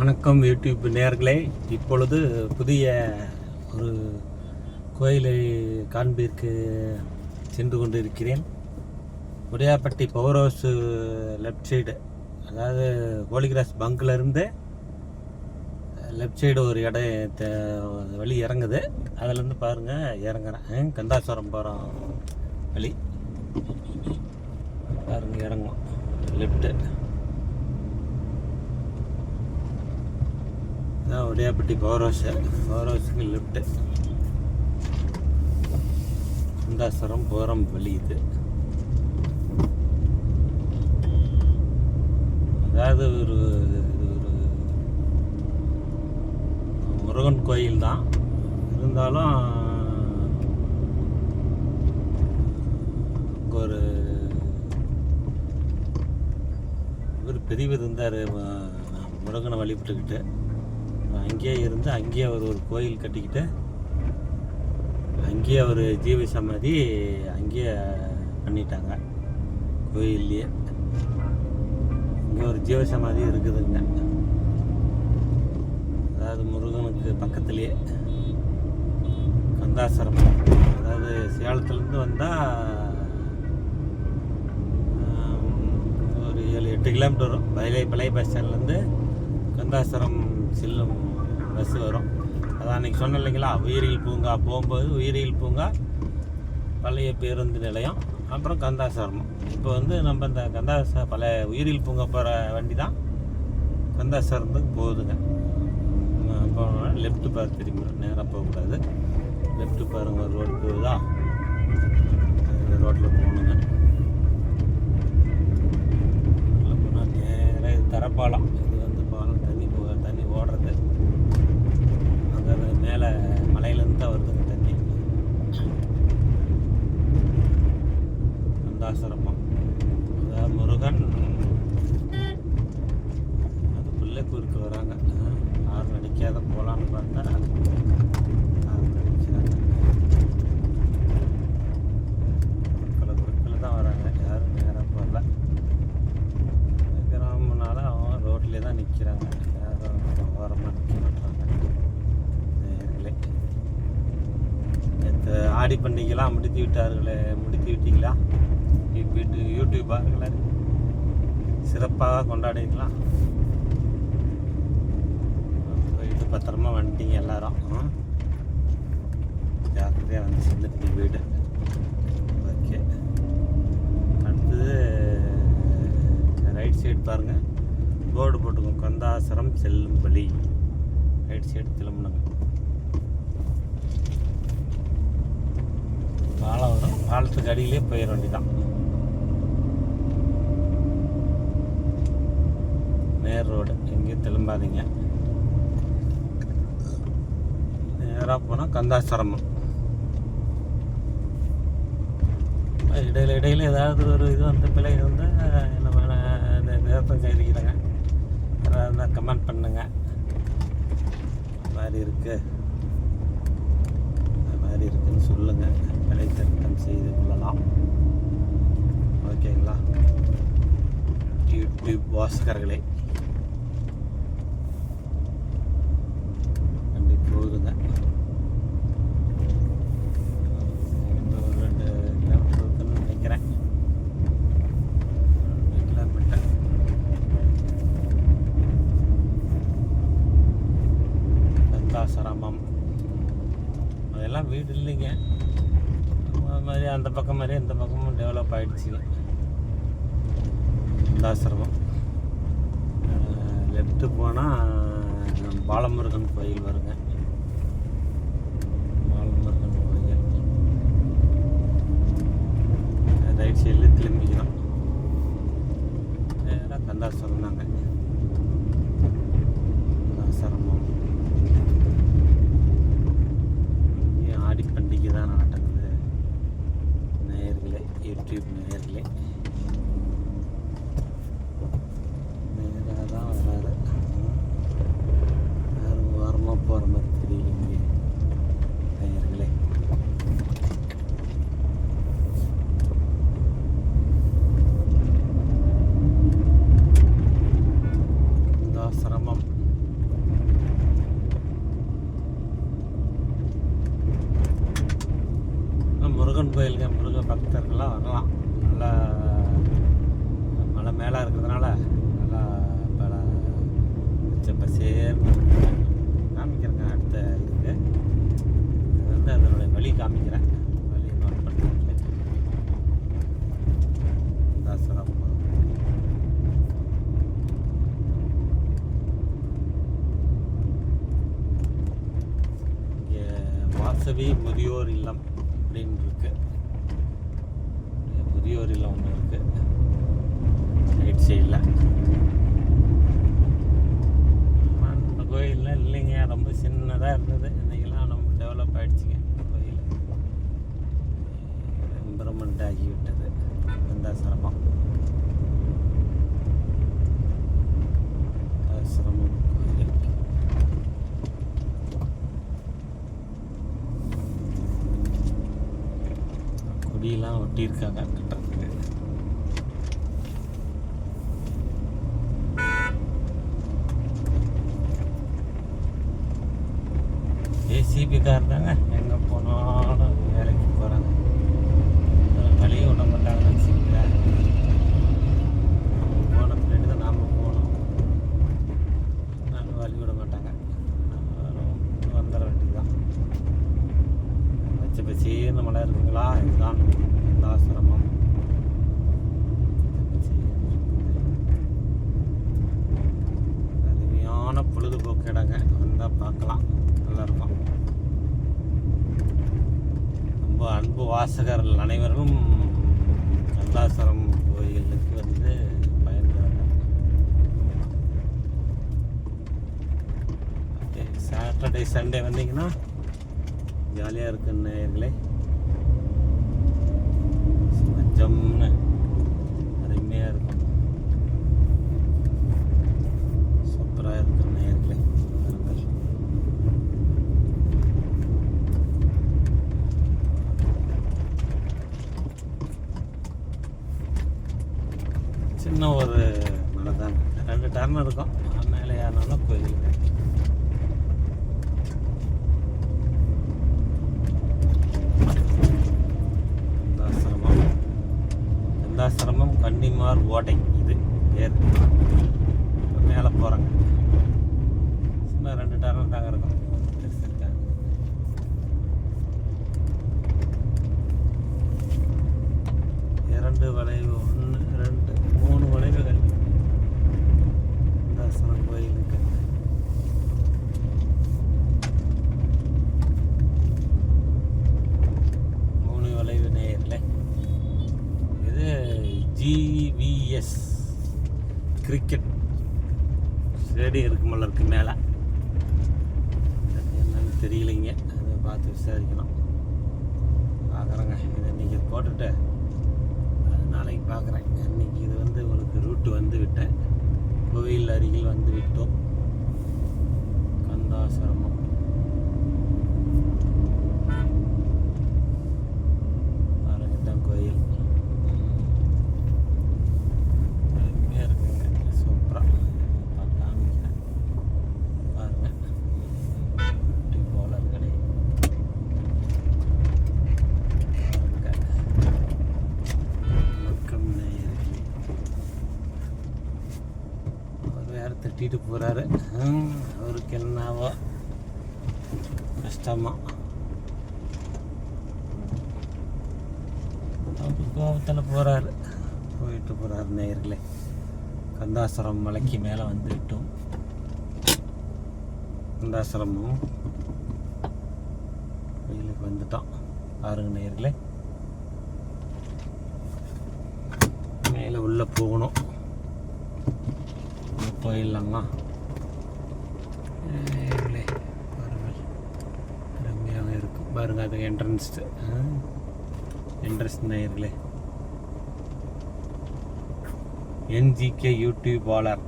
வணக்கம் யூடியூப் நேயர்களே. இப்பொழுது புதிய ஒரு கோயிலை காண்பிற்கு சென்று கொண்டு இருக்கிறேன். Udayapatti power house left side, அதாவது ஹோலிகிராஸ் பங்க்லேருந்து லெஃப்ட் சைடு ஒரு வழி இறங்குது. அதிலேருந்து பாருங்கள் இறங்குறேன். கந்தாசுரம் போகிற வழி பாருங்கள், இறங்கும் லெஃப்ட்டு. இதான் உடையாப்பட்டி பவர் ஹவுஸுக்கு லெஃப்ட்டு கந்தாசுரம் போகிற வழி இது. அதாவது இது ஒரு முருகன் கோயில் தான். இருந்தாலும் அங்கே ஒரு பெரியவர் இருந்தார், முருகனை வழிபட்டுக்கிட்டு. அங்கேயே இருந்து அங்கேயே ஒரு கோயில் கட்டிக்கிட்டு அங்கேயே ஒரு ஜீவ சமாதி அங்கேயே பண்ணிட்டாங்க கோயில்லையே. இங்கே ஒரு ஜீவ சமாதி இருக்குதுங்க, அதாவது முருகனுக்கு பக்கத்துலேயே கந்தாசுரம். அதாவது சேலத்துலேருந்து வந்தால் ஒரு 7-8 கிலோமீட்டர் வரும். பழைய பஸ் ஸ்டாண்ட்லேருந்து கந்தாசுரம் செல்லும் பஸ் வரும். அதான் அன்றைக்கி சொன்னேன் இல்லைங்களா, உயிரியல் பூங்கா போகும்போது உயிரியல் பூங்கா, பழைய பேருந்து நிலையம், அப்புறம் கந்தாசுரம். இப்போ நம்ம இந்த பழைய உயிரியல் பூங்கா போகிற வண்டி தான் கந்தாசுரத்துக்கு போகுதுங்க. அப்போ லெஃப்ட்டு பாரு, திரும்பி நேராக போகக்கூடாது. லெஃப்ட்டு பாருங்க, ஒரு ரோடு போகுதா, இந்த ரோட்டில் போகணுங்க. ரோட்டில் போனால் நேராக இது தரப்பாலம். இது பாலம் தண்ணி ஓடுறது. அங்கே மேலே மலையிலேருந்து தான் வருதுங்க தண்ணி. கந்தாசுரமா, அதாவது முருகன் அதுக்குள்ளே குறுக்கு வராங்க. யாரும் நடிக்காத போகலான்னு பார்த்தா யாரும் நடிக்கிறாங்க. குறுக்கில் தான் வராங்க, யாரும் நேராக போகல. கிராமனால அவங்க ரோட்லேயே தான் நிற்கிறாங்க, யாரும் ஓரமாக நிற்க மாட்டாங்க. நேற்று ஆடி பண்டிகைலாம் முடித்து விட்டீங்களா? யூடியூபார்களை சிறப்பாக கொண்டாடிங்களா? போயிட்டு பத்திரமா வந்துட்டீங்க எல்லாரும். ஜாக்கிரதையாக வந்து சேர்ந்துட்டு வீடு. ஓகே, அடுத்தது ரைட் சைடு பாருங்கள், போர்டு போட்டுக்கோங்க, கந்தாசுரம் செல்லும் வழி. ரைட் சைடு திரும்பணுங்க. பாலம் வரும், பாலத்துக்கு அடியிலே போயிட வேண்டியதான். நேர் ரோடு, எங்கேயும் திரும்பாதீங்க. நேராக போனால் கந்தாசுரம். இடையில ஏதாவது ஒரு இது பிழை இருந்தால் என்ன விதத்தை செய்திக்கிறாங்க. யாராவது இருந்தால் கமெண்ட் பண்ணுங்க. மாதிரி இருக்குன்னு சொல்லுங்கள், பிழை திருத்தம் செய்து கொள்ளலாம். ஓகேங்களா யூடியூப் வாசகர்களே? அப்படி போகுதுங்க. ஒரு 2 கிலோமீட்டர் இருக்குன்னு நினைக்கிறேன். 2 கிலோமீட்டர். கந்தாசுரமம் அதெல்லாம் வீடு இல்லைங்க. மாதிரி அந்த பக்கம் மாதிரி இந்த பக்கமும் டெவலப் ஆகிடுச்சுங்க. கந்தாசுரமம் லெஃப்ட்டு போனால் பாலமுருகன் கோயில் வருங்க. பாலமுருகன் கோயில் ரைட் சைடில் திரும்பிக்கணும். நேராக கந்தாசுரம் தாங்க. கந்தாசுரமம் ஆடி பண்டிகை தான் நடக்குது நேயர்களே, யூடியூப் நேயர்களே. நேராக தான் வராது, யாரும் ஓரமாக போகிற மாதிரி தெரியலைங்க நேயர்களே. வாசவி முதியோர் இல்லம் அப்படின்னு இருக்கு. முதியோர் இல்லம் ஒன்று இருக்கு ரைட் சைடில். அந்த கோயிலில் இல்லைங்க, ரொம்ப சின்னதாக இருந்தது. இன்றைக்கெல்லாம் ரொம்ப டெவலப் ஆகிடுச்சிங்க கோயில், இம்ப்ரூவ்மெண்ட் ஆகிவிட்டது. கந்தாசிரமம் சிரமம் கோயில். கொடியெல்லாம் ஒட்டியிருக்காங்க கட்டுறதுக்கு. ஏசிபி கார் தாங்க, எங்கே போனாலும் வேலைக்கு போகிறாங்க. வழியும் விட மாட்டாங்க வச்சுக்கிட்டேன். அவங்க போன பின்னாடி தான் நாம் போகணும். அதனால வழி விட மாட்டாங்க. வந்துட வேண்டியதுதான். பச்சை பச்சேன்னு மழை இருக்குங்களா, இதுதான் கந்தாசிரமம். அருமையான பொழுதுபோக்கு இடங்க, வந்தால் பார்க்கலாம், நல்லாயிருக்கும். ரொம்ப அன்பு வாசகர்கள் அனைவரும் கந்தாசிரம் கோயிலுக்கு வந்து பயன்படுறாங்க. சாட்டர்டே சண்டே வந்தீங்கன்னா ஜாலியாக இருக்கு நேயர்களே. ஜம்னு அருமையாக இருக்கும், சூப்பராக இருக்கு நேயர்களே. சின்ன ஒரு மலை தான், 2 டர்ன் இருக்கும். மேலே ஏறினாலும் கோயில். கந்தாசிரமம் கன்னிமார் ஓடை இது பேர். மேலே போகிறாங்க, சும்மா 2 டர்ன் தாங்க இருக்கும். இரண்டு வளைவு, 1 2 3 வளைவுகள் கந்தாசிரம் கோயிலுக்கு. வளைவு நேயர்களே. இது GVS கிரிக்கெட் ஸ்டேடியம் இருக்குமல்ல இருக்கு மேலே. என்னன்னு தெரியலைங்க, அதை பார்த்து விசாரிக்கணும். பார்க்குறேங்க, இதை இன்றைக்கி போட்டுட்டு நாளைக்கு பார்க்குறேன். இன்றைக்கி இது வந்து உங்களுக்கு ரூட்டு வந்து விட்டேன். கோவில் அருகில் வந்து விட்டோம். கந்தாசிரமம் பாருங்கதான் கோயில் இருக்குங்க, சூப்பராக காமிக்கிறேன் பாருங்க. போல கடை தட்டிட்டு போகிறாரு. அவருக்கு என்னவோ கஷ்டமா, அவர் கோபத்தில் போகிறாரு. போயிட்டு போகிறாரு நேயர்களே. கந்தாசிரம் மலைக்கு மேலே வந்து விட்டோம். கந்தாசிரமும் கோயிலுக்கு வந்துட்டோம். பாருங்க நேயர்களே, மேலே உள்ளே போகணும். போயிடலாமா பாருங்கள், ரம்மியாக இருக்கும் பாருங்க. அது என்ட்ரன்ஸ் நேயர்களே. NGK யூடியூபாளர்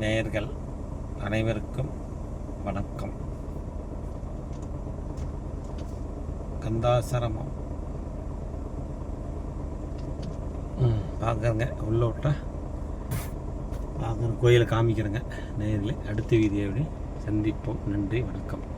நேயர்கள் அனைவருக்கும் வணக்கம். கந்தாசிரமம் பார்க்குறேங்க, உள்ள விட்டா கோயிலை காமிக்கிறேங்க நேயர்களே. அடுத்த வீடியோவில் சந்திப்போம். நன்றி, வணக்கம்.